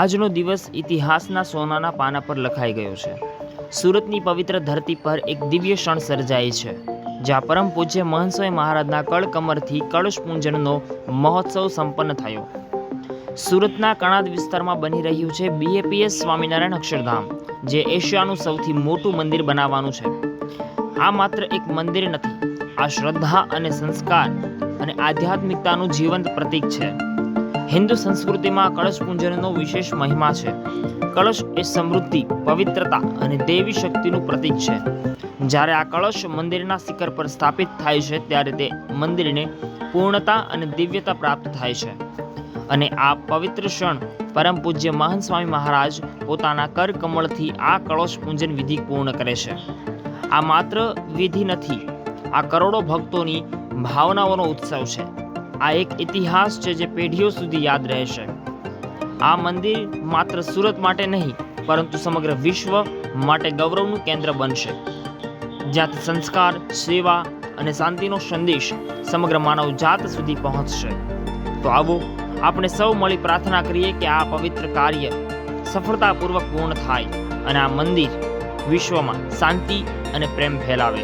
આજનો દિવસ ઇતિહાસના સોનાના પાના પર લખાઈ ગયો છે। સુરતની પવિત્ર ધરતી પર એક દિવ્ય ક્ષણ સર્જાઈ છે, જ્યાં પરમ પૂજ્ય મહંત સ્વામી મહારાજના કળકમરથી કળશ પૂજનનો મહોત્સવ સંપન્ન થયો। સુરતના કણાદ વિસ્તારમાં બની રહ્યું છે BAPS સ્વામિનારાયણ અક્ષરધામ, જે એશિયાનું સૌથી મોટું મંદિર બનાવવાનું છે। આ માત્ર એક મંદિર નથી, આ શ્રદ્ધા અને સંસ્કાર અને આધ્યાત્મિકતાનું જીવંત પ્રતીક છે। હિન્દુ સંસ્કૃતિમાં કળશ પૂજનનો વિશેષ મહિમા છે। કળશ એ સમૃદ્ધિ, પવિત્રતા અને દેવી શક્તિનું પ્રતીક છે। જ્યારે આ કળશ મંદિરના શિખર પર સ્થાપિત થાય છે, ત્યારે તે મંદિરને પૂર્ણતા અને દિવ્યતા પ્રાપ્ત થાય છે। અને આ પવિત્ર ક્ષણ પરમ પૂજ્ય મહંત સ્વામી મહારાજ પોતાના કરકમળથી આ કળશ પૂજન વિધિ પૂર્ણ કરે છે। આ માત્ર વિધિ નથી, આ કરોડો ભક્તોની ભાવનાઓનો ઉત્સવ છે। આ એક ઇતિહાસ છે જે પેઢીઓ સુધી યાદ રહેશે। આ મંદિર માત્ર સુરત માટે નહીં, પરંતુ સમગ્ર વિશ્વ માટે ગૌરવનું કેન્દ્ર બનશે, જ્યાંથી સંસ્કાર, સેવા અને શાંતિનો સંદેશ સમગ્ર માનવ જાત સુધી પહોંચશે। તો આવો આપણે સૌ મળી પ્રાર્થના કરીએ કે આ પવિત્ર કાર્ય સફળતાપૂર્વક પૂર્ણ થાય અને આ મંદિર વિશ્વમાં શાંતિ અને પ્રેમ ફેલાવે।